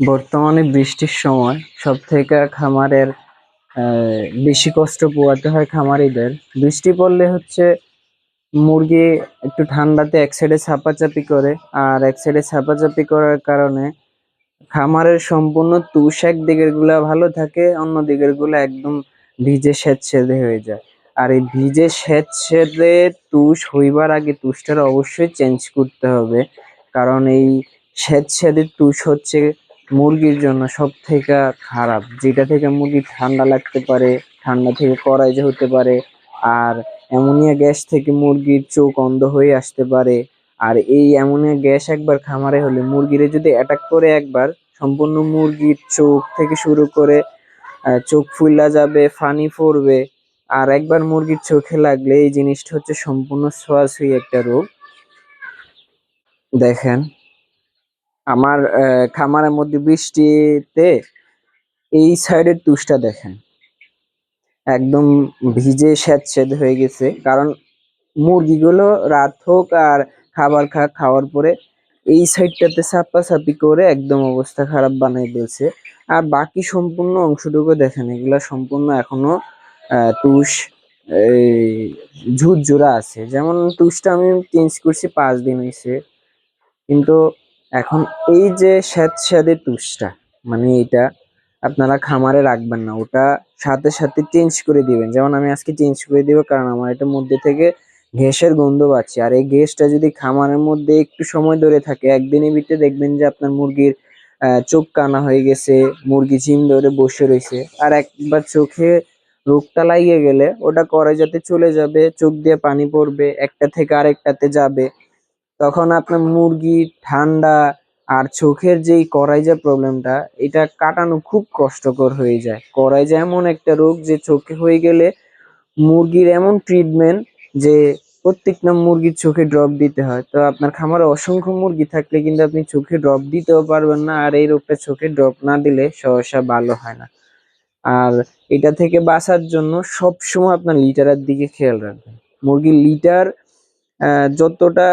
বর্তমানে বৃষ্টির সময় সবথেকে খামারের বেশি কষ্ট পোহাতে হয় খামারিদের। বৃষ্টি পড়লে হচ্ছে মুরগি একটু ঠান্ডাতে এক সাইডে ছাপাচাপি করে, আর এক সাইডে ছাপাচাপি করার কারণে খামারের সম্পূর্ণ তুষ এক দিকের গুলা ভালো থাকে, অন্য দিকের গুলা একদম ভিজে সেদসেদে হয়ে যায়। আর এই ভিজে সেদসেদে তুষ হইবার আগে তুষটার অবশ্যই চেঞ্জ করতে হবে, কারণ এই সেদসেদে তুষ হচ্ছে মুরগির জন্য সব থেকে খারাপ, যেটা থেকে মুরগি ঠান্ডা লাগতে পারে, ঠান্ডা থেকে করাইজা হতে পারে, আর অ্যামোনিয়া গ্যাস থেকে মুরগির চোখ অন্ধ হয়ে আসতে পারে। আর এই অ্যামোনিয়া গ্যাস একবার খামারে হলে মুরগিরে যদি অ্যাটাক করে একবার, সম্পূর্ণ মুরগির চোখ থেকে শুরু করে চোখ ফুলা যাবে, ফানি পড়বে। আর একবার মুরগির চোখে লাগলে এই জিনিসটা হচ্ছে সম্পূর্ণ ছোঁয়াছুঁই একটা রোগ। দেখেন আমার খামারের মধ্যে বৃষ্টিতে এই সাইডের তুষটা দেখেন একদম ভিজে স্যাঁতসেঁতে হয়ে গেছে, কারণ মুরগিগুলো রাত হোক আর খাওয়ার পরে এই সাইডটাতে চাপাচাপি করে একদম অবস্থা খারাপ বানাই দিয়েছে। আর বাকি সম্পূর্ণ অংশটুকু দেখেন, এগুলা সম্পূর্ণ এখনো তুষ এই ঝুরঝুরা আছে। যেমন তুষটা আমি চেঞ্জ করছি 5 দিন হয়েছে, কিন্তু এখন এই যে স্যাঁতস্যাঁতে তুষটা, মানে এটা আপনারা খামারে রাখবেন না, ওটা সাথে সাথে চেঞ্জ করে দিবেন। যেমন আমি আজকে চেঞ্জ করে দিব, কারণ আমার এটার মধ্যে থেকে গ্যাসের গন্ধ পাচ্ছি। আর এই গ্যাসটা যদি খামারের মধ্যে একটু সময় ধরে থাকে, একদিনের ভিতরে দেখবেন যে আপনার মুরগির চোখ কানা হয়ে গেছে, মুরগি জিম ধরে বসে রয়েছে। আর একবার চোখে রোগটা লাগিয়ে গেলে ওটা করে যাতে চলে যাবে, চোখ দিয়ে পানি পড়বে, একটা থেকে আরেকটাতে যাবে, তখন আপনার মুরগি ঠান্ডা আর চোখের যেই করাইজা প্রবলেমটা, এটা কাটানো খুব কষ্টকর হয়ে যায়। করাইজা এমন একটা রোগ যে চোখে হয়ে গেলে মুরগির এমন ট্রিটমেন্ট যে প্রত্যেকটা মুরগির চোখে ড্রপ দিতে হয়। তো আপনার খামারে অসংখ্য মুরগি থাকলে কিন্তু আপনি চোখে ড্রপ দিতেও পারবেন না, আর এই রোগটা চোখে ড্রপ না দিলে সহসা ভালো হয় না। আর এটা থেকে বাঁচার জন্য সবসময় আপনার লিটারের দিকে খেয়াল রাখবেন। মুরগির লিটার যতটা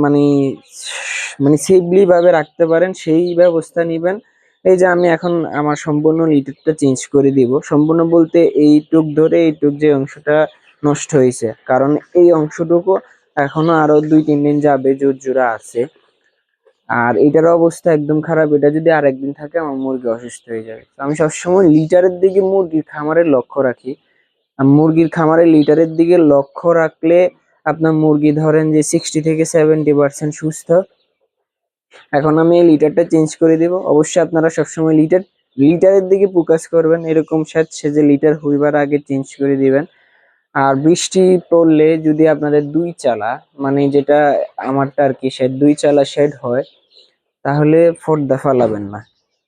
মানে মানে সেফলি ভাবে রাখতে পারেন সেই ব্যবস্থা নিবেন। এই যে আমি এখন আমার সম্পূর্ণ লিটারটা চেঞ্জ করে দিব, সম্পূর্ণ বলতে এইটুক ধরে এইটুক যে অংশটা নষ্ট হয়েছে, কারণ এই অংশটুকু এখনো আরো 2-3 দিন যাবে, জোড়া আছে। আর এটার অবস্থা একদম খারাপ, এটা যদি আরেকদিন থাকে আমার মুরগি অসুস্থ হয়ে যাবে। তো আমি সবসময় লিটারের দিকে মুরগির খামারের লক্ষ্য রাখি। আর মুরগির খামারের লিটারের দিকে লক্ষ্য রাখলে আপনার মুরগি ধরেন যে 60 থেকে 70% সুস্থ। এখন আমি এই লিটারটা চেঞ্জ করে দিব। অবশ্যই আপনারা সবসময় লিটারের দিকে ফোকাস করবেন, এরকম সেজে লিটার হইবার আগে চেঞ্জ করে দিবেন। আর বৃষ্টি পড়লে যদি আপনাদের 2 চালা, মানে যেটা আমারটা আর কি শেড 2 চালা শেড হয়, তাহলে পর্দা ফালাবেন না।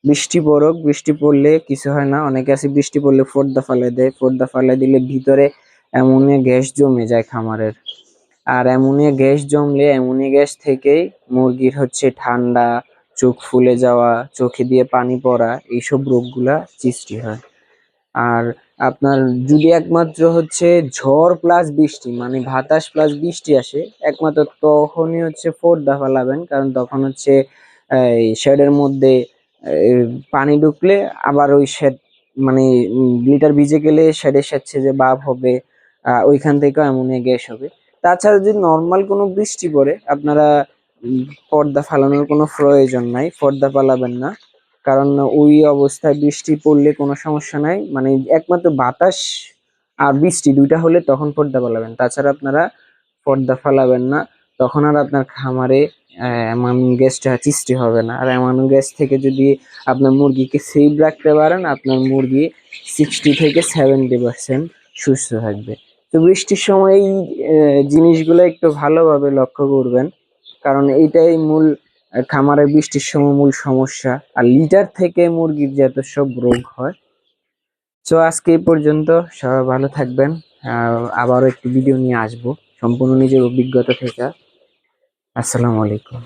বৃষ্টি পড়ুক, বৃষ্টি পড়লে কিছু হয় না, অনেকে আছে বৃষ্টি পড়লে পর্দা ফালাই দেয়, পর্দা ফালাই দিলে ভিতরে অ্যামোনিয়া গ্যাস জমে যায় খামারের। আর অ্যামোনিয়া গ্যাস জমলে অ্যামোনিয়া গ্যাস থেকেই মুরগির হচ্ছে ঠান্ডা, চোখ ফুলে যাওয়া, চোখে দিয়ে পানি পড়া, এইসব রোগগুলা সৃষ্টি হয়। আর আপনার যদি একমাত্র হচ্ছে ঝড় প্লাস বৃষ্টি, মানে বাতাস প্লাস বৃষ্টি আসে, একমাত্র তখনই হচ্ছে পর্দা ফেলাবেন, কারণ তখন হচ্ছে এই শেডের মধ্যে এই পানি ঢুকলে আবার ওই শেড মানে লিটার ভিজে গেলে শেডের সাথে যে ভাব হবে, ওইখান থেকেও অ্যামোনিয়া গ্যাস হবে। তাছাড়া যদি নর্মাল কোনো বৃষ্টি পড়ে, আপনারা পর্দা ফালানোর কোনো প্রয়োজন নাই, পর্দা ফালাবেন না। কারণ ওই অবস্থায় বৃষ্টি পড়লে কোনো সমস্যা নাই, মানে একমাত্র বাতাস আর বৃষ্টি দুইটা হলে তখন পর্দা ফালাবেন, তাছাড়া আপনারা পর্দা ফালাবেন না। তখন আর আপনার খামারে অ্যামোনিয়া গ্যাসটা সৃষ্টি হবে না। আর অ্যামোনিয়া গ্যাস থেকে যদি আপনার মুরগিকে সেভ রাখতে পারেন, আপনার মুরগি 60 থেকে 70% সুস্থ থাকবে। তো বৃষ্টির সময় এই জিনিসগুলো একটু ভালোভাবে লক্ষ্য করবেন, কারণ এইটাই মূল খামারে বৃষ্টির সময় মূল সমস্যা। আর লিটার থেকে মুরগির যত সব রোগ হয়। তো আজকে এই পর্যন্ত, সবাই ভালো থাকবেন। আবারও একটি ভিডিও নিয়ে আসবো সম্পূর্ণ নিজের অভিজ্ঞতা থেকে। আসসালামু আলাইকুম।